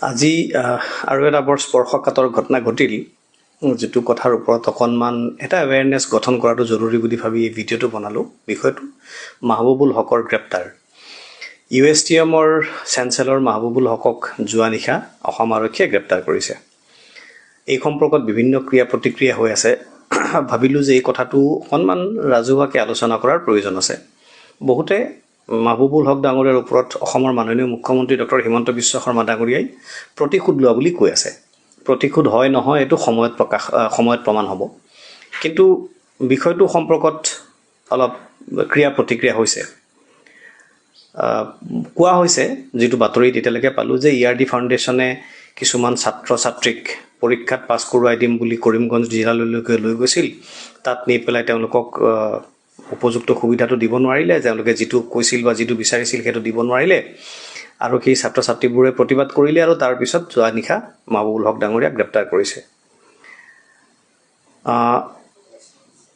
আজি আৰু এটা বৰ স্পৰ্শকাতৰ ঘটনা ঘটিল, যিটো কথাৰ ওপৰত অকণমান এটা এৱেৰনেছ গঠন কৰাটো জৰুৰী বুলি ভাবি এই ভিডিঅ'টো বনালোঁ। বিষয়টো মাহবুবুল হকৰ গ্ৰেপ্তাৰ। USTMৰ চেঞ্চেলৰ মাহবুবুল হকক যোৱা নিশা অসম আৰক্ষীয়ে গ্ৰেপ্তাৰ কৰিছে। এই সম্পৰ্কত বিভিন্ন ক্ৰিয়া প্ৰতিক্ৰিয়া হৈ আছে। ভাবিলোঁ যে এই কথাটো অকণমান ৰাজহুৱাকৈ আলোচনা কৰাৰ প্ৰয়োজন আছে। বহুতে মাহবুবুল হক ডাঙৰীয়াৰ ওপৰত অসমৰ মাননীয় মুখ্যমন্ত্ৰী ডক্টৰ হিমন্ত বিশ্ব শৰ্মা ডাঙৰীয়াই প্ৰতিশোধ লোৱা বুলি কৈ আছে। প্ৰতিশোধ হয় নহয় এইটো সময়ত প্ৰমাণ হ'ব। কিন্তু বিষয়টো সম্পৰ্কত অলপ ক্ৰিয়া প্ৰতিক্ৰিয়া হৈছে। কোৱা হৈছে, যিটো বাতৰিত এতিয়ালৈকে পালোঁ, যে ERD ফাউণ্ডেশ্যনে কিছুমান ছাত্ৰ ছাত্ৰীক পৰীক্ষাত পাছ কৰোৱাই দিম বুলি কৰিমগঞ্জ জিলালৈকে লৈ গৈছিল। তাত নি পেলাই তেওঁলোকক উপযুক্ত সুবিধাটো দিব নোৱাৰিলে, তেওঁলোকে যিটো কৈছিল বা যিটো বিচাৰিছিল সেইটো দিব নোৱাৰিলে, আৰু সেই ছাত্ৰ ছাত্ৰীবোৰে প্ৰতিবাদ কৰিলে, আৰু তাৰপিছত যোৱা নিশা মাহবুবুল হক ডাঙৰীয়াক গ্ৰেপ্তাৰ কৰিছে।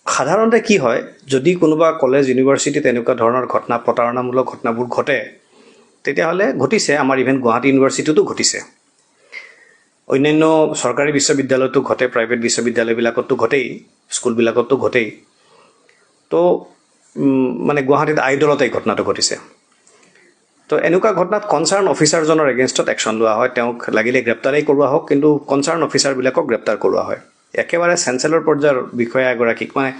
সাধাৰণতে কি হয়, যদি কোনোবা কলেজ ইউনিভাৰ্চিটিত এনেকুৱা ধৰণৰ ঘটনা, প্ৰতাৰণামূলক ঘটনাবোৰ ঘটে, তেতিয়াহ'লে ঘটিছে। আমাৰ ইভেন গুৱাহাটী ইউনিভাৰ্চিটিতো ঘটিছে, অন্যান্য চৰকাৰী বিশ্ববিদ্যালয়তো ঘটে, প্ৰাইভেট বিশ্ববিদ্যালয়বিলাকতো ঘটেই, স্কুলবিলাকতো ঘটেই। তো মানে গুৱাহাটীত আইডলত এই ঘটনাটো ঘটিছে। তো এনেকুৱা ঘটনাত কনচাৰ্ণ অফিচাৰজনৰ এগেইনষ্টত একশ্যন লোৱা হয়। তেওঁক লাগিলে গ্ৰেপ্তাৰেই কৰোৱা হওক, কিন্তু কনচাৰ্ণ অফিচাৰবিলাকক গ্ৰেপ্তাৰ কৰোৱা হয়। একেবাৰে চেঞ্চেলৰ পৰ্যায়ৰ বিষয়া এগৰাকীক, মানে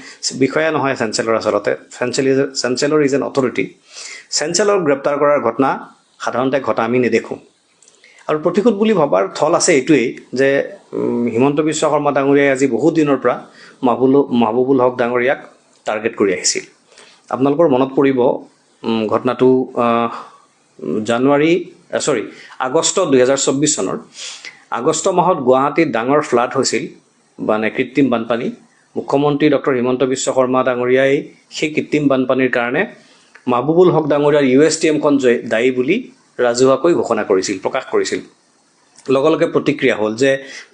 বিষয়া নহয় চেঞ্চেলৰ, আচলতে চেঞ্চেলৰ ইজ এন অথৰিটি, চেঞ্চেলৰক গ্ৰেপ্তাৰ কৰাৰ ঘটনা সাধাৰণতে ঘটা আমি নেদেখোঁ। আৰু প্ৰতিশোধ বুলি ভবাৰ থল আছে এইটোৱেই যে হিমন্ত বিশ্ব শৰ্মা ডাঙৰীয়াই আজি বহুত দিনৰ পৰা মাহবুবুল হক ডাঙৰীয়াক টাৰ্গেট কৰি আহিছিল। আপোনালোকৰ মনত পৰিব ঘটনাটো আগষ্ট 2024 চনৰ আগষ্ট মাহত গুৱাহাটীত ডাঙৰ ফ্লাড হৈছিল, মানে কৃত্ৰিম বানপানী। মুখ্যমন্ত্ৰী ডক্টৰ হিমন্ত বিশ্ব শৰ্মা ডাঙৰীয়াই সেই কৃত্ৰিম বানপানীৰ কাৰণে মাহবুবুল হক ডাঙৰীয়াৰ USTMখন দায়ী বুলি ৰাজহুৱাকৈ ঘোষণা কৰিছিল, প্ৰকাশ কৰিছিল। লগে লগে প্ৰতিক্ৰিয়া হ'ল যে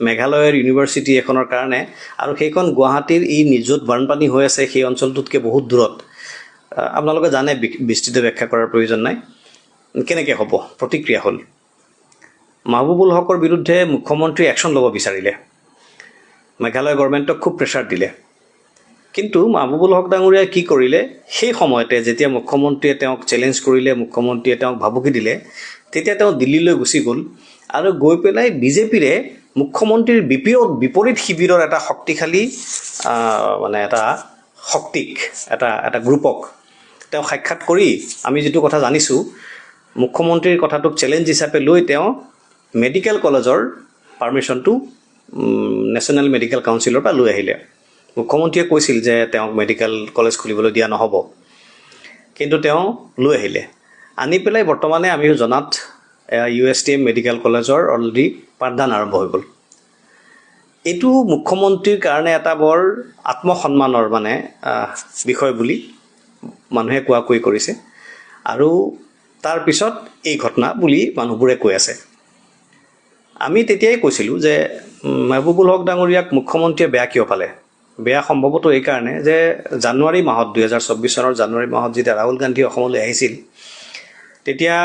মেঘালয়ৰ ইউনিভাৰ্চিটি এখনৰ কাৰণে, আৰু সেইখন গুৱাহাটীৰ য'ত বানপানী হৈ আছে সেই অঞ্চলটোতকৈ বহুত দূৰত। আপোনালোকে জানে, বিস্তৃত ব্যাখ্যা কৰাৰ প্ৰয়োজন নাই। কেনেকৈ হ'ব? প্ৰতিক্ৰিয়া হ'ল। মাহবুবুল হকৰ বিৰুদ্ধে মুখ্যমন্ত্ৰীয়ে একশ্যন ল'ব বিচাৰিলে, মেঘালয় গভৰ্ণমেণ্টক খুব প্ৰেছাৰ দিলে। কিন্তু মাহবুবুল হক ডাঙৰীয়াই কি কৰিলে, সেই সময়তে যেতিয়া মুখ্যমন্ত্ৰীয়ে তেওঁক চেলেঞ্জ কৰিলে, মুখ্যমন্ত্ৰীয়ে তেওঁক ভাবুকি দিলে, তেতিয়া তেওঁ দিল্লীলৈ গুচি গ'ল, আৰু গৈ পেলাই বিজেপিৰে মুখ্যমন্ত্ৰীৰ বিপৰীত শিবিৰৰ এটা শক্তিশালী মানে এটা শক্তিক, এটা গ্ৰুপক তেওঁ সাক্ষাৎ কৰি, আমি যিটো কথা জানিছোঁ, মুখ্যমন্ত্ৰীৰ কথাটোক চেলেঞ্জ হিচাপে লৈ তেওঁ মেডিকেল কলেজৰ পাৰ্মিশ্যনটো নেশ্যনেল মেডিকেল কাউন্সিলৰ পৰা লৈ আহিলে। মুখ্যমন্ত্ৰীয়ে কৈছিল যে তেওঁক মেডিকেল কলেজ খুলিবলৈ দিয়া নহ'ব, কিন্তু তেওঁ লৈ আহিলে। আনি পেলাই বৰ্তমানে আমি জনাত USTM মেডিকেল কলেজৰ অলৰেডি পাঠদান আৰম্ভ হৈ গ'ল। এইটো মুখ্যমন্ত্ৰীৰ কাৰণে এটা বৰ আত্মসন্মানৰ মানে বিষয় বুলি মানুহে কোৱাকৈ কৰিছে, আৰু তাৰপিছত এই ঘটনা বুলি মানুহবোৰে কৈ আছে। আমি তেতিয়াই কৈছিলোঁ যে মাহবুবুল হক ডাঙৰীয়াক মুখ্যমন্ত্ৰীয়ে বেয়া কিয় পালে? বেয়া সম্ভৱতঃ এইকাৰণে যে জানুৱাৰী মাহত, 2024 চনৰ জানুৱাৰী মাহত যেতিয়া ৰাহুল গান্ধী অসমলৈ আহিছিল, তেতিয়া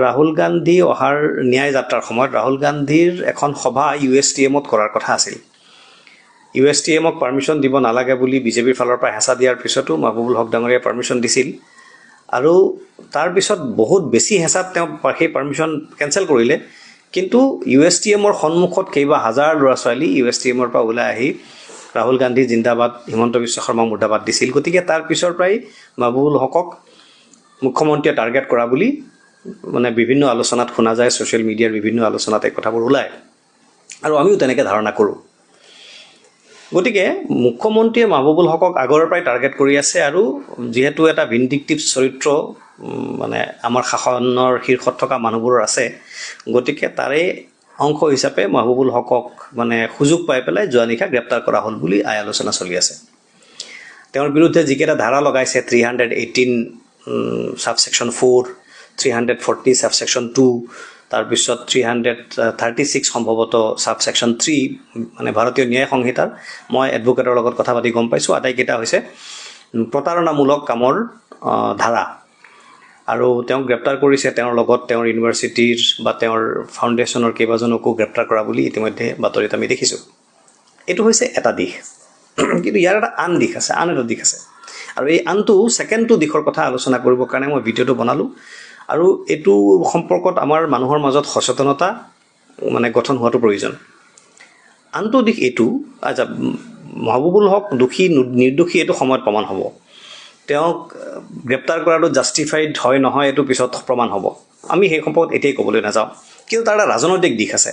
ৰাহুল গান্ধী অহাৰ ন্যায় যাত্ৰাৰ সময়ত ৰাহুল গান্ধীৰ এখন সভা USTMত কৰাৰ কথা আছিল। USTMক পাৰ্মিশ্যন দিব নালাগে বুলি বিজেপিৰ ফালৰ পৰা হেঁচা দিয়াৰ পিছতো মাহবুবুল হক ডাঙৰীয়াই পাৰ্মিশ্যন দিছিল, আৰু তাৰপিছত বহুত বেছি হেঁচাত তেওঁ সেই পাৰ্মিশ্যন কেঞ্চেল কৰিলে। কিন্তু USTMৰ সন্মুখত কেইবা হাজাৰ ল'ৰা ছোৱালী USTMৰ পৰা ওলাই আহি ৰাহুল গান্ধী জিন্দাবাদ, হিমন্ত বিশ্ব শৰ্মা মুৰ্দাবাদ দিছিল। গতিকে তাৰ পিছৰ পৰাই মাহবুবুল হকক মুখ্যমন্ত্ৰীয়ে টাৰ্গেট কৰা বুলি মানে বিভিন্ন আলোচনাত শুনা যায়, ছ'চিয়েল মিডিয়াৰ বিভিন্ন আলোচনাত এই কথাবোৰ ওলায়, আৰু আমিও তেনেকৈ ধাৰণা কৰোঁ। গতিকে মুখ্যমন্ত্ৰীয়ে মাহবুবুল হকক আগৰ পৰাই টাৰ্গেট কৰি আছে, আৰু যিহেতু এটা ভিণ্ডিকটিভ চৰিত্ৰ মানে আমাৰ শাসনৰ শীৰ্ষত থকা মানুহবোৰৰ আছে, গতিকে তাৰে অংশ হিচাপে মাহবুবুল হকক মানে সুযোগ পাই পেলাই যোৱা নিশা গ্ৰেপ্তাৰ কৰা হ'ল বুলি আলোচনা চলি আছে। তেওঁৰ বিৰুদ্ধে যিকেইটা ধাৰা লগাইছে, 318 ছাবছেকশ্যন 4, 340 ছাবছেকশ্যন 2, তাৰপিছত 336 সম্ভৱতঃ ছাবছেকশ্যন 3, মানে ভাৰতীয় ন্যায় সংহিতাৰ, মই এডভকেটৰ লগত কথা পাতি গম পাইছোঁ, আটাইকেইটা হৈছে প্ৰতাৰণামূলক কামৰ ধাৰা। আৰু তেওঁক গ্ৰেপ্তাৰ কৰিছে তেওঁৰ লগত তেওঁৰ ইউনিভাৰ্চিটিৰ বা তেওঁৰ ফাউণ্ডেশ্যনৰ কেইবাজনকো গ্ৰেপ্তাৰ কৰা বুলি ইতিমধ্যে বাতৰিত আমি দেখিছোঁ এইটো হৈছে এটা দিশ কিন্তু ইয়াৰ এটা আন এটা দিশ আছে আৰু এই আনটো ছেকেণ্ডটো দিশৰ কথা আলোচনা কৰিবৰ কাৰণে মই ভিডিঅ'টো বনালোঁ আৰু এইটো সম্পৰ্কত আমাৰ মানুহৰ মাজত সচেতনতা মানে গঠন হোৱাটো প্ৰয়োজন আনটো দিশ এইটো আচ্ছা মাহবুবুল হক দোষী নিৰ্দোষী এইটো সময়ত প্ৰমাণ হ'ব তেওঁক গ্ৰেপ্তাৰ কৰাটো জাষ্টিফাইড হয় নহয় এইটো পিছত প্ৰমাণ হ'ব আমি সেই সম্পৰ্কত এতিয়াই ক'বলৈ নাযাওঁ কিন্তু তাৰ এটা ৰাজনৈতিক দিশ আছে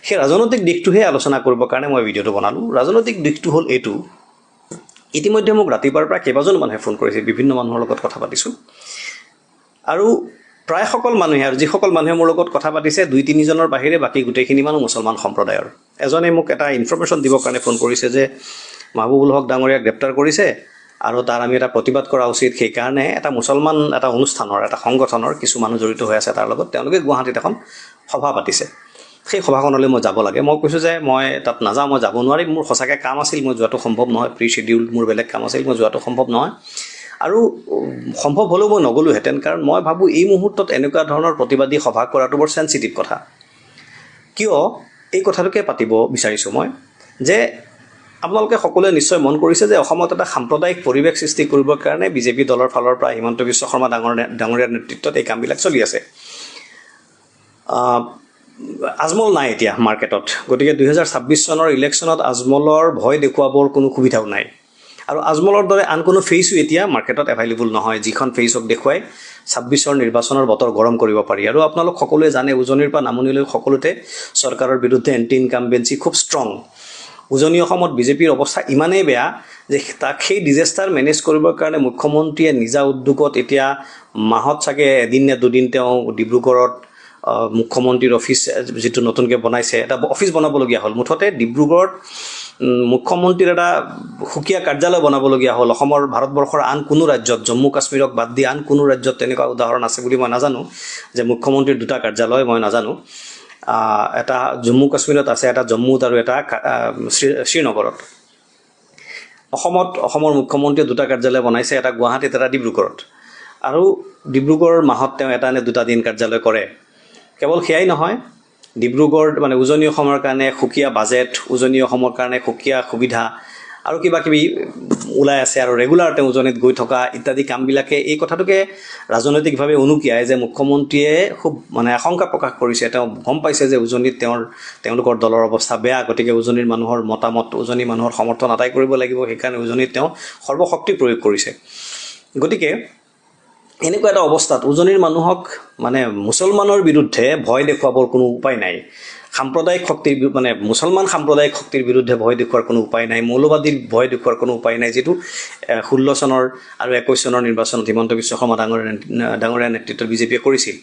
সেই ৰাজনৈতিক দিশটোহে আলোচনা কৰিবৰ কাৰণে মই ভিডিঅ'টো বনালোঁ ৰাজনৈতিক দিশটো হ'ল এইটো ইতিমধ্যে মোক ৰাতিপুৱাৰ পৰা কেইবাজন মানুহে ফোন কৰিছে বিভিন্ন মানুহৰ লগত কথা পাতিছোঁ আৰু প্ৰায় সকল মানুহে আৰু যিসকল মানুহে মোৰ লগত কথা পাতিছে 2-3 জনৰ বাহিৰে বাকী গোটেইখিনি মানুহ মুছলমান সম্প্ৰদায়ৰ এজনে মোক এটা ইনফৰমেশ্যন দিবৰ কাৰণে ফোন কৰিছে যে মাহবুবুল হক ডাঙৰীয়াক গ্ৰেপ্তাৰ কৰিছে আৰু তাৰ আমি এটা প্ৰতিবাদ কৰা উচিত সেইকাৰণে এটা মুছলমান এটা অনুষ্ঠানৰ এটা সংগঠনৰ কিছু মানুহ জড়িত হৈ আছে তাৰ লগত তেওঁলোকে গুৱাহাটীত এখন সভা পাতিছে সেই সভাখনলৈ মই যাব লাগে মই কৈছোঁ যে মই তাত নাযাওঁ মই যাব নোৱাৰিম মোৰ সঁচাকৈ কাম আছিল মই যোৱাটো সম্ভৱ নহয় প্ৰি শ্বেডিউল মোৰ বেলেগ কাম আছিল মই যোৱাটো সম্ভৱ নহয় আৰু সম্ভৱ হ'লেও মই নগ'লোহেঁতেন কাৰণ মই ভাবোঁ এই মুহূৰ্তত এনেকুৱা ধৰণৰ প্ৰতিবাদী সভা কৰাটো বৰ চেঞ্চিটিভ কথা কিয় এই কথাটোকে পাতিব বিচাৰিছোঁ মই যে আপোনালোকে সকলোৱে নিশ্চয় মন কৰিছে যে অসমত এটা সাম্প্ৰদায়িক পৰিৱেশ সৃষ্টি কৰিবৰ কাৰণে বিজেপি দলৰ ফালৰ পৰা হিমন্ত বিশ্ব শৰ্মা ডাঙৰীয়াৰ নেতৃত্বত এই কামবিলাক চলি আছে আজমল নাই এতিয়া মাৰ্কেটত গতিকে 2026 চনৰ ইলেকশ্যনত আজমলৰ ভয় দেখুৱাবৰ কোনো সুবিধাও নাই আৰু আজমলৰ দৰে আন কোনো ফেইচো এতিয়া মাৰ্কেটত এভেইলেবল নহয় যিখন ফেইচক দেখুৱাই 26ৰ নিৰ্বাচনৰ বতৰ গৰম কৰিব পাৰি আৰু আপোনালোক সকলোৱে জানে উজনিৰ পৰা নামনিলৈ সকলোতে চৰকাৰৰ বিৰুদ্ধে এণ্টি ইনকামবেঞ্চি খুব ষ্ট্ৰং উজনি অসমত বিজেপিৰ অৱস্থা ইমানেই বেয়া যে তাক সেই ডিজাষ্টাৰ মেনেজ কৰিবৰ কাৰণে মুখ্যমন্ত্ৰীয়ে নিজা উদ্যোগত এতিয়া মাহত চাগে এদিন নে দুদিন তেওঁ ডিব্ৰুগড়ত মুখ্যমন্ত্ৰীৰ অফিচ যিটো নতুনকৈ বনাইছে এটা অফিচ বনাবলগীয়া হ'ল মুঠতে ডিব্ৰুগড়ত মুখ্যমন্ত্ৰীৰ এটা সুকীয়া কাৰ্যালয় বনাবলগীয়া হ'ল অসমৰ ভাৰতবৰ্ষৰ আন কোনো ৰাজ্যত জম্মু কাশ্মীৰক বাদ দি আন কোনো ৰাজ্যত তেনেকুৱা উদাহৰণ আছে বুলি মই নাজানো যে মুখ্যমন্ত্ৰীৰ দুটা কাৰ্যালয় মই নাজানো এটা জম্মু কাশ্মীৰত আছে এটা জম্মুত আৰু এটা শ্ৰীনগৰত অসমৰ মুখ্যমন্ত্ৰীয়ে দুটা কাৰ্যালয় বনাইছে এটা গুৱাহাটীত এটা ডিব্ৰুগড়ত আৰু ডিব্ৰুগড় মাহত তেওঁ এটা নে দুটা দিন কাৰ্যালয় কৰে কেৱল সেয়াই নহয় ডিব্ৰুগড় মানে উজনি অসমৰ কাৰণে সুকীয়া বাজেট উজনি অসমৰ কাৰণে সুকীয়া সুবিধা আৰু কিবা কিবি ওলাই আছে আৰু ৰেগুলাৰ তেওঁ উজনিত গৈ থকা ইত্যাদি কামবিলাকে এই কথাটোকে ৰাজনৈতিকভাৱে অনুকিয়ায় যে মুখ্যমন্ত্ৰীয়ে খুব মানে আশংকা প্ৰকাশ কৰিছে তেওঁ গম পাইছে যে উজনিত তেওঁলোকৰ দলৰ অৱস্থা বেয়া গতিকে উজনিৰ মানুহৰ মতামত উজনি মানুহৰ সমৰ্থন আদায় কৰিব লাগিব সেইকাৰণে উজনিত তেওঁ সৰ্বশক্তি প্ৰয়োগ কৰিছে গতিকে এনেকুৱা এটা অৱস্থাত উজনিৰ মানুহক মানে মুছলমানৰ বিৰুদ্ধে ভয় দেখুৱাবৰ কোনো উপায় নাই সাম্প্ৰদায়িক শক্তিৰ মানে মুছলমান সাম্প্ৰদায়িক শক্তিৰ বিৰুদ্ধে ভয় দেখুৱাৰ কোনো উপায় নাই মৌলবাদীৰ ভয় দেখুৱাৰ কোনো উপায় নাই যিটো 16 চনৰ আৰু 21 চনৰ নিৰ্বাচনত হিমন্ত বিশ্ব শৰ্মা ডাঙৰীয়াৰ নেতৃত্বত বিজেপিয়ে কৰিছিল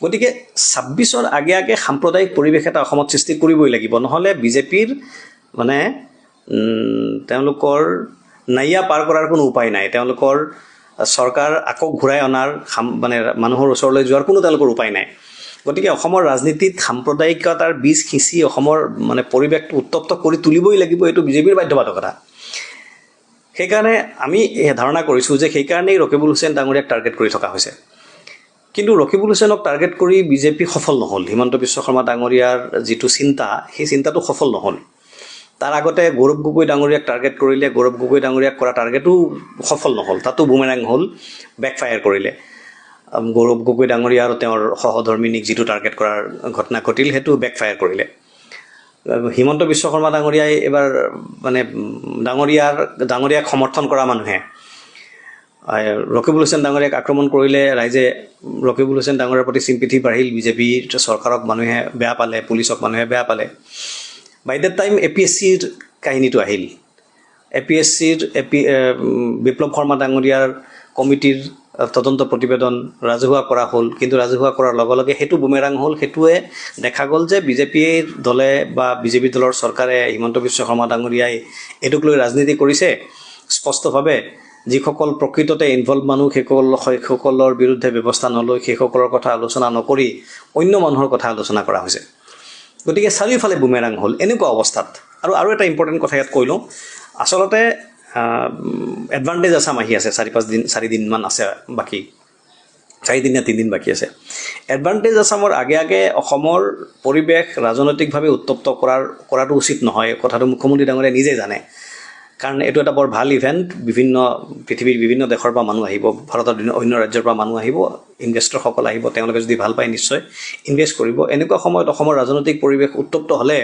গতিকে 26ৰ আগে আগে সাম্প্ৰদায়িক পৰিৱেশ এটা অসমত সৃষ্টি কৰিবই লাগিব নহ'লে বিজেপিৰ মানে তেওঁলোকৰ নাইয়া পাৰ কৰাৰ কোনো উপায় নাই তেওঁলোকৰ চৰকাৰ আকৌ ঘূৰাই অনাৰ মানে মানুহৰ ওচৰলৈ যোৱাৰ কোনো তেওঁলোকৰ উপায় নাই গতিকে অসমৰ ৰাজনীতিত সাম্প্ৰদায়িকতাৰ বীজ সিঁচি অসমৰ মানে পৰিৱেশটো উত্তপ্ত কৰি তুলিবই লাগিব এইটো বিজেপিৰ বাধ্যবাধকতা সেইকাৰণে আমি ধাৰণা কৰিছোঁ যে সেইকাৰণেই ৰকিবুল হুছেইন ডাঙৰীয়াক টাৰ্গেট কৰি থকা হৈছে কিন্তু ৰকিবুল হুছেইনক টাৰ্গেট কৰি বিজেপি সফল নহ'ল হিমন্ত বিশ্ব শৰ্মা ডাঙৰীয়াৰ যিটো চিন্তা সেই চিন্তাটো সফল নহ'ল তাৰ আগতে গৌৰৱ গগৈ ডাঙৰীয়াক টাৰ্গেট কৰিলে গৌৰৱ গগৈ ডাঙৰীয়াক কৰা টাৰ্গেটো সফল নহ'ল তাতো বুমেৰাং হ'ল বেকফায়াৰ কৰিলে গৌৰৱ গগৈ ডাঙৰীয়া আৰু তেওঁৰ সহধৰ্মিনীক যিটো টাৰ্গেট কৰাৰ ঘটনা ঘটিল সেইটো বেকফায়াৰ কৰিলে হিমন্ত বিশ্ব শৰ্মা ডাঙৰীয়াই এবাৰ মানে ডাঙৰীয়াক সমৰ্থন কৰা মানুহে ৰকিবুল হুছেইন ডাঙৰীয়াক আক্ৰমণ কৰিলে ৰাইজে ৰকিবুল হুছেইন ডাঙৰীয়াৰ প্ৰতি চিম্পিথি বাঢ়িল বিজেপিৰ চৰকাৰক মানুহে বেয়া পালে পুলিচক মানুহে বেয়া পালে বাই দ্যাট টাইম APSCৰ কাহিনীটো আহিল APSCৰ বিপ্লৱ শৰ্মা ডাঙৰীয়াৰ কমিটিৰ তদন্ত প্ৰতিবেদন ৰাজহুৱা কৰা হ'ল কিন্তু ৰাজহুৱা কৰাৰ লগে লগে সেইটো বুমেৰাং হ'ল সেইটোৱে দেখা গ'ল যে বিজেপিৰ দলে বা বিজেপি দলৰ চৰকাৰে হিমন্ত বিশ্ব শৰ্মা ডাঙৰীয়াই এইটোক লৈ ৰাজনীতি কৰিছে স্পষ্টভাৱে যিসকল প্ৰকৃততে ইনভলভ মানুহ সেইসকলৰ বিৰুদ্ধে ব্যৱস্থা নলৈ সেইসকলৰ কথা আলোচনা নকৰি অন্য মানুহৰ কথা আলোচনা কৰা হৈছে গতিকে চাৰিওফালে বুমেৰাং হ'ল এনেকুৱা অৱস্থাত আৰু এটা ইম্পৰ্টেণ্ট কথা ইয়াত কৈ লওঁ আচলতে এডভান্টেজ আছাম আহি আছে 4 দিনমান আছে বাকী 4 দিন নে 3 দিন বাকী আছে এডভান্টেজ আসামৰ আগে আগে অসমৰ পৰিৱেশ ৰাজনৈতিকভাৱে উত্তপ্ত কৰাটো উচিত নহয় কথাটো মুখ্যমন্ত্ৰী ডাঙৰীয়াই নিজে জানে কাৰণ এইটো এটা বৰ ভাল ইভেন্ট পৃথিৱীৰ বিভিন্ন দেশৰ পৰা মানুহ আহিব ভাৰতৰ অন্য ৰাজ্যৰ পৰা মানুহ আহিব ইনভেষ্টৰসকল আহিব তেওঁলোকে যদি ভাল পায় নিশ্চয় ইনভেষ্ট কৰিব এনেকুৱা সময়ত অসমৰ ৰাজনৈতিক পৰিৱেশ উত্তপ্ত হ'লে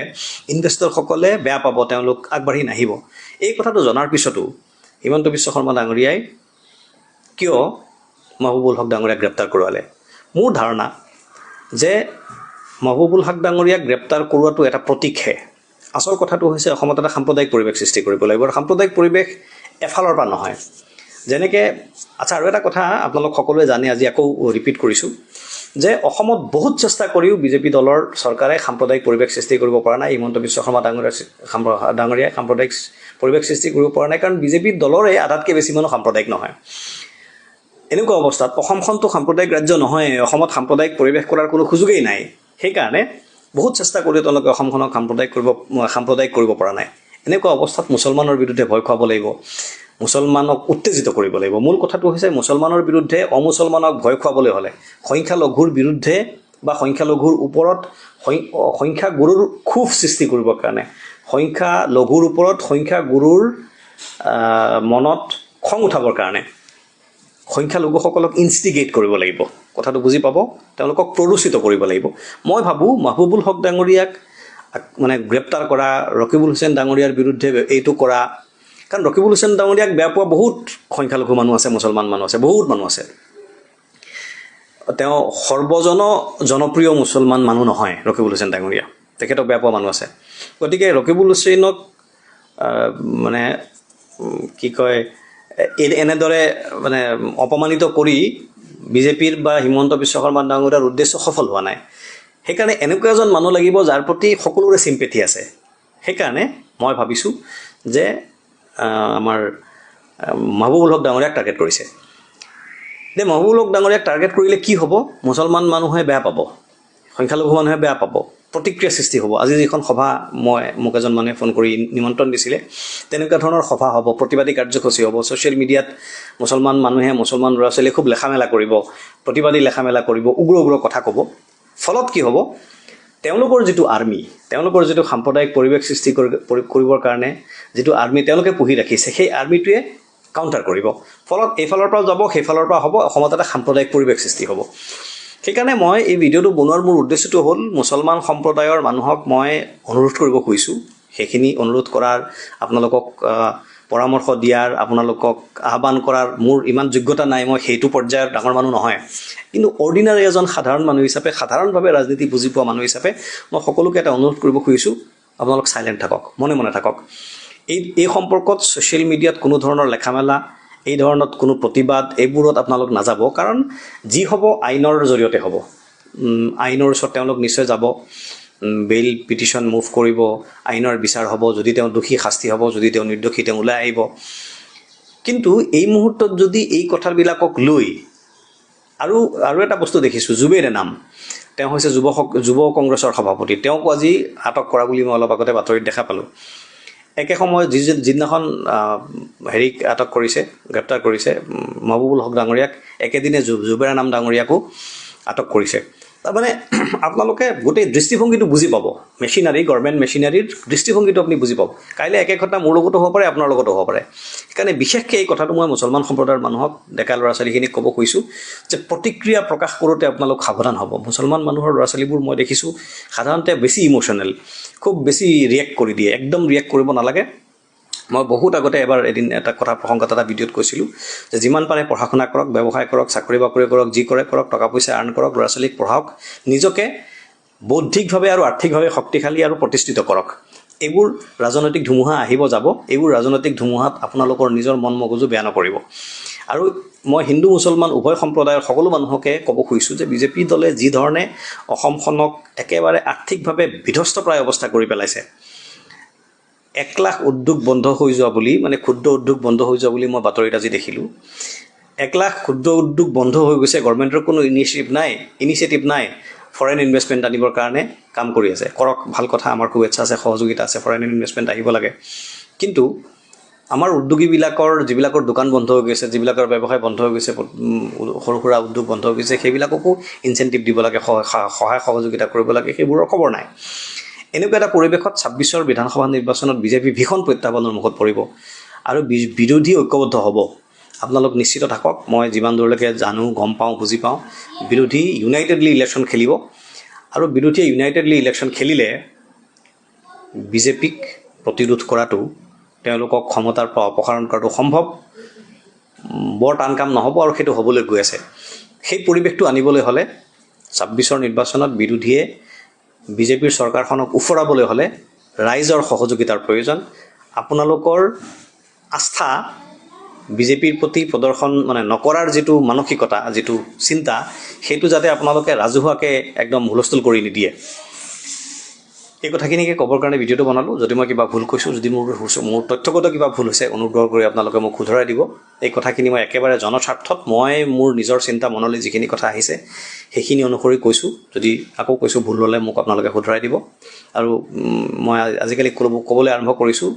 ইনভেষ্টৰসকলে বেয়া পাব তেওঁলোক আগবাঢ়ি নাহিব এই কথাটো জনাৰ পিছতো হিমন্ত বিশ্ব শৰ্মা ডাঙৰীয়াই কিয় মাহবুবুল হক ডাঙৰীয়াক গ্ৰেপ্তাৰ কৰোৱালে মোৰ ধাৰণা যে মাহবুবুল হক ডাঙৰীয়াক গ্ৰেপ্তাৰ কৰোৱাটো এটা প্ৰতীকহে আসল কথাটো হৈছে অসমত এটা সাম্প্ৰদায়িক পৰিৱেশ সৃষ্টি কৰিব লাগিব আৰু সাম্প্ৰদায়িক পৰিৱেশ এফালৰ পৰা নহয় যেনেকৈ আচ্ছা আৰু এটা কথা আপোনালোক সকলোৱে জানে আজি আকৌ ৰিপিট কৰিছোঁ যে অসমত বহুত চেষ্টা কৰিও বিজেপি দলৰ চৰকাৰে সাম্প্ৰদায়িক পৰিৱেশ সৃষ্টি কৰিব পৰা নাই হিমন্ত বিশ্ব শৰ্মা ডাঙৰীয়াই সাম্প্ৰদায়িক পৰিৱেশ সৃষ্টি কৰিব পৰা নাই কাৰণ বিজেপি দলৰে আধাতকৈ বেছি মানুহ সাম্প্ৰদায়িক নহয় এনেকুৱা অৱস্থাত অসমখনটো সাম্প্ৰদায়িক ৰাজ্য নহয় অসমত সাম্প্ৰদায়িক পৰিৱেশ কৰাৰ কোনো সুযোগেই নাই সেইকাৰণে বহুত চেষ্টা কৰি তেওঁলোকে অসমখনক সাম্প্ৰদায়িক কৰিব পৰা নাই এনেকুৱা অৱস্থাত মুছলমানৰ বিৰুদ্ধে ভয় খুৱাব লাগিব মুছলমানক উত্তেজিত কৰিব লাগিব মূল কথাটো হৈছে মুছলমানৰ বিৰুদ্ধে অমুছলমানক ভয় খুৱাবলৈ হ'লে সংখ্যালঘুৰ বিৰুদ্ধে বা সংখ্যালঘুৰ ওপৰত সংখ্যাগুৰুৰ ক্ষোভ সৃষ্টি কৰিবৰ কাৰণে সংখ্যালঘুৰ ওপৰত সংখ্যাগুৰুৰ মনত খং উঠাবৰ কাৰণে সংখ্যালঘুসকলক ইনষ্টিগেট কৰিব লাগিব কথাটো বুজি পাব তেওঁলোকক প্ৰৰোচিত কৰিব লাগিব মই ভাবোঁ মাহবুবুল হক ডাঙৰীয়াক মানে গ্ৰেপ্তাৰ কৰা ৰকিবুল হুছেইন ডাঙৰীয়াৰ বিৰুদ্ধে এইটো কৰা কাৰণ ৰকিবুল হুছেইন ডাঙৰীয়াক বেয়া পোৱা বহুত সংখ্যালঘু মানুহ আছে মুছলমান মানুহ আছে বহুত মানুহ আছে তেওঁ জনপ্ৰিয় মুছলমান মানুহ নহয় ৰকিবুল হুছেইন ডাঙৰীয়া তেখেতক বেয়া পোৱা মানুহ আছে গতিকে ৰকিবুল হুছেইনক মানে কি কয় এনেদৰে মানে অপমানিত কৰি বিজেপিৰ বা হিমন্ত বিশ্ব শৰ্মা ডাঙৰীয়াৰ উদ্দেশ্য সফল হোৱা নাই সেইকাৰণে এনেকুৱা এজন মানুহ লাগিব যাৰ প্ৰতি সকলোৰে চিম্পেথি আছে সেইকাৰণে মই ভাবিছোঁ যে আমাৰ মাহবুবুল হক ডাঙৰীয়াক টাৰ্গেট কৰিছে যে মাহবুবুল হক ডাঙৰীয়াক টাৰ্গেট কৰিলে কি হ'ব মুছলমান মানুহে বেয়া পাব সংখ্যালঘু মানুহে বেয়া পাব প্ৰতিক্ৰিয়া সৃষ্টি হ'ব আজি যিখন সভা মোক এজন মানুহে ফোন কৰি নিমন্ত্ৰণ দিছিলে তেনেকুৱা ধৰণৰ সভা হ'ব প্ৰতিবাদী কাৰ্যসূচী হ'ব ছ'চিয়েল মিডিয়াত মুছলমান মানুহে মুছলমান ল'ৰা ছোৱালীয়ে খুব লেখামেলা কৰিব প্ৰতিবাদী লেখামেলা কৰিব উগ্ৰ কথা ক'ব ফলত কি হ'ব তেওঁলোকৰ যিটো আৰ্মি তেওঁলোকৰ যিটো সাম্প্ৰদায়িক পৰিৱেশ সৃষ্টি কৰিবৰ কাৰণে যিটো আৰ্মি তেওঁলোকে পুহি ৰাখিছে সেই আৰ্মিটোৱে কাউণ্টাৰ কৰিব ফলত এইফালৰ পৰা যাব সেইফালৰ পৰা হ'ব অসমত এটা সাম্প্ৰদায়িক পৰিৱেশ সৃষ্টি হ'ব সেইকাৰণে মই এই ভিডিঅ'টো বনোৱাৰ মোৰ উদ্দেশ্যটো হ'ল মুছলমান সম্প্ৰদায়ৰ মানুহক মই অনুৰোধ কৰিব খুজিছোঁ সেইখিনি অনুৰোধ কৰাৰ আপোনালোকক পৰামৰ্শ দিয়াৰ আপোনালোকক আহ্বান কৰাৰ মোৰ ইমান যোগ্যতা নাই মই সেইটো পৰ্যায়ৰ ডাঙৰ মানুহ নহয় কিন্তু অৰ্ডিনাৰী এজন সাধাৰণ মানুহ হিচাপে সাধাৰণভাৱে ৰাজনীতি বুজি পোৱা মানুহ হিচাপে মই সকলোকে এটা অনুৰোধ কৰিব খুজিছোঁ আপোনালোক চাইলেণ্ট থাকক মনে থাকক এই সম্পৰ্কত ছ'চিয়েল মিডিয়াত কোনো ধৰণৰ লেখামেলা এই ধৰণত কোনো প্ৰতিবাদ এইবোৰত আপোনালোক নাযাব কাৰণ যি হ'ব আইনৰ জৰিয়তে হ'ব আইনৰ ওচৰত তেওঁলোক নিশ্চয় যাব বেইল পিটিশ্যন মুভ কৰিব আইনৰ বিচাৰ হ'ব যদি তেওঁ দোষী শাস্তি হ'ব যদি তেওঁ নিৰ্দোষী তেওঁ ওলাই আহিব কিন্তু এই মুহূৰ্তত যদি এই কথাবিলাকক লৈ আৰু এটা বস্তু দেখিছোঁ জুবেইৰে নাম তেওঁ হৈছে যুৱ কংগ্ৰেছৰ সভাপতি তেওঁকো আজি আটক কৰা বুলি মই অলপ আগতে বাতৰিত দেখা পালোঁ একে সময়ত যিদিনাখন হেৰিক আটক কৰিছে গ্ৰেপ্তাৰ কৰিছে মাহবুবুল হক ডাঙৰীয়াক একেদিনে জুবেইৰা নাম ডাঙৰীয়াকো আটক কৰিছে তাৰমানে আপোনালোকে গোটেই দৃষ্টিভংগীটো বুজি পাব গভৰ্ণমেণ্ট মেচিনাৰীৰ দৃষ্টিভংগীটো আপুনি বুজি পাব কাইলৈ একে ঘটনা মোৰ লগতো হ'ব পাৰে আপোনাৰ লগতো হ'ব পাৰে সেইকাৰণে বিশেষকৈ এই কথাটো মই মুছলমান সম্প্ৰদায়ৰ মানুহক ডেকা ল'ৰা ছোৱালীখিনিক ক'ব খুজিছোঁ যে প্ৰতিক্ৰিয়া প্ৰকাশ কৰোঁতে আপোনালোক সাৱধান হ'ব মুছলমান মানুহৰ ল'ৰা ছোৱালীবোৰ মই দেখিছোঁ সাধাৰণতে বেছি ইম'শ্যনেল খুব বেছি ৰিয়েক্ট কৰি দিয়ে একদম ৰিয়েক্ট কৰিব নালাগে মই বহুত আগতে এবাৰ এদিন এটা কথা প্ৰসংগত এটা ভিডিঅ'ত কৈছিলোঁ যে যিমান পাৰে পঢ়া শুনা কৰক ব্যৱসায় কৰক চাকৰি বাকৰি কৰক যি কৰে কৰক টকা পইচা আৰ্ণ কৰক ল'ৰা ছোৱালীক পঢ়াওক নিজকে বৌদ্ধিকভাৱে আৰু আৰ্থিকভাৱে শক্তিশালী আৰু প্ৰতিষ্ঠিত কৰক এইবোৰ ৰাজনৈতিক ধুমুহা আহিব যাব এইবোৰ ৰাজনৈতিক ধুমুহাত আপোনালোকৰ নিজৰ মন মগজু বেয়া নকৰিব আৰু মই হিন্দু মুছলমান উভয় সম্প্ৰদায়ৰ সকলো মানুহকে ক'ব খুজিছোঁ যে বিজেপি দলে যি ধৰণে অসমখনক একেবাৰে আৰ্থিকভাৱে বিধ্বস্তপ্ৰায় অৱস্থা কৰি পেলাইছে 1 লাখ উদ্যোগ বন্ধ হৈ যোৱা বুলি মানে ক্ষুদ্ৰ উদ্যোগ বন্ধ হৈ যোৱা বুলি মই বাতৰিত আজি দেখিলোঁ 1 লাখ ক্ষুদ্ৰ উদ্যোগ বন্ধ হৈ গৈছে গভৰ্ণমেণ্টৰ কোনো ইনিচিয়েটিভ নাই ফৰেইন ইনভেষ্টমেণ্ট আনিবৰ কাৰণে কাম কৰি আছে কৰক ভাল কথা আমাৰ শুভেচ্ছা আছে সহযোগিতা আছে ফৰেইন ইনভেষ্টমেণ্ট আহিব লাগে কিন্তু আমাৰ উদ্যোগীবিলাকৰ যিবিলাকৰ দোকান বন্ধ হৈ গৈছে, যিবিলাকৰ ব্যৱসায় বন্ধ হৈ গৈছে, সৰু সুৰা উদ্যোগ বন্ধ হৈ গৈছে, সেইবিলাককো ইনচেণ্টিভ দিব লাগে, সহায় সহযোগিতা কৰিব লাগে, সেইবোৰৰ খবৰ নাই। এনেকুৱা এটা পৰিৱেশত 26ৰ বিধানসভা নিৰ্বাচনত বিজেপি ভীষণ প্ৰত্যাহ্বানৰ মুখত পৰিব আৰু বিৰোধী ঐক্যবদ্ধ হ'ব। আপোনালোক নিশ্চিত থাকক, মই যিমান দূৰলৈকে জানো, গম পাওঁ, বুজি পাওঁ, বিৰোধী ইউনাইটেডলি ইলেকশ্যন খেলিব আৰু বিৰোধীয়ে ইউনাইটেডলি ইলেকশ্যন খেলিলে বিজেপিক প্ৰতিৰোধ কৰাটো, তেওঁলোকক ক্ষমতাৰ পৰা অপসাৰণ কৰাটো সম্ভৱ, বৰ টান কাম নহ'ব আৰু সেইটো হ'বলৈ গৈ আছে। সেই পৰিৱেশটো আনিবলৈ হ'লে 26ৰ নিৰ্বাচনত বিৰোধীয়ে বিজেপিৰ চৰকাৰখনক উফৰাবলৈ হ'লে ৰাইজৰ সহযোগিতাৰ প্ৰয়োজন। আপোনালোকৰ আস্থা বিজেপিৰ প্ৰতি প্ৰদৰ্শন নকৰাৰ যিটো মানসিকতা, যিটো চিন্তা, সেইটো যাতে আপোনালোকে ৰাজহুৱাকৈ একদম হুলস্থুল কৰি নিদিয়ে। এই কথাখিনিকে ক'বৰ কাৰণে ভিডিঅ'টো বনালোঁ। যদি মই কিবা ভুল কৈছোঁ, যদি মোৰ তথ্যগত কিবা ভুল হৈছে, অনুগ্ৰহ কৰি আপোনালোকে মোক শুধৰাই দিব। এই কথাখিনি মই একেবাৰে জনস্বাৰ্থত, মই মোৰ নিজৰ চিন্তা মনলৈ যিখিনি কথা আহিছে সেইখিনি অনুসৰি কৈছোঁ। যদি আকৌ কৈছোঁ ভুল হ'লে মোক আপোনালোকে শুধৰাই দিব। আৰু মই আজিকালি ক'বলৈ আৰম্ভ কৰিছোঁ,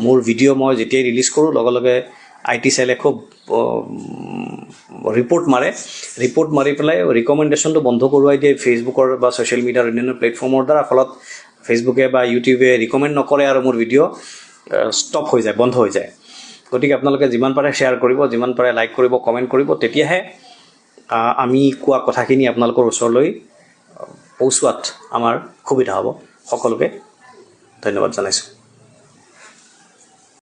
মোৰ ভিডিঅ' মই যেতিয়াই ৰিলিজ কৰোঁ, লগে লগে IT চেলে খুব ৰিপৰ্ট মাৰি পেলাই ৰিকমেণ্ডেশ্যনটো বন্ধ কৰোৱাই দিয়ে ফেচবুকৰ বা ছ'চিয়েল মিডিয়াৰ অন্যান্য প্লেটফৰ্মৰ দ্বাৰা। ফলত ফেচবুকে বা ইউটিউবে ৰিকমেণ্ড নকৰে আৰু মোৰ ভিডিঅ' ষ্টপ হৈ যায়, বন্ধ হৈ যায়। গতিকে আপোনালোকে যিমান পাৰে শ্বেয়াৰ কৰিব, যিমান পাৰে লাইক কৰিব, কমেণ্ট কৰিব, তেতিয়াহে আমি কোৱা কথাখিনি আপোনালোকৰ ওচৰলৈ পহুচোৱাত আমাৰ সুবিধা হ'ব। সকলোকে ধন্যবাদ জনাইছোঁ।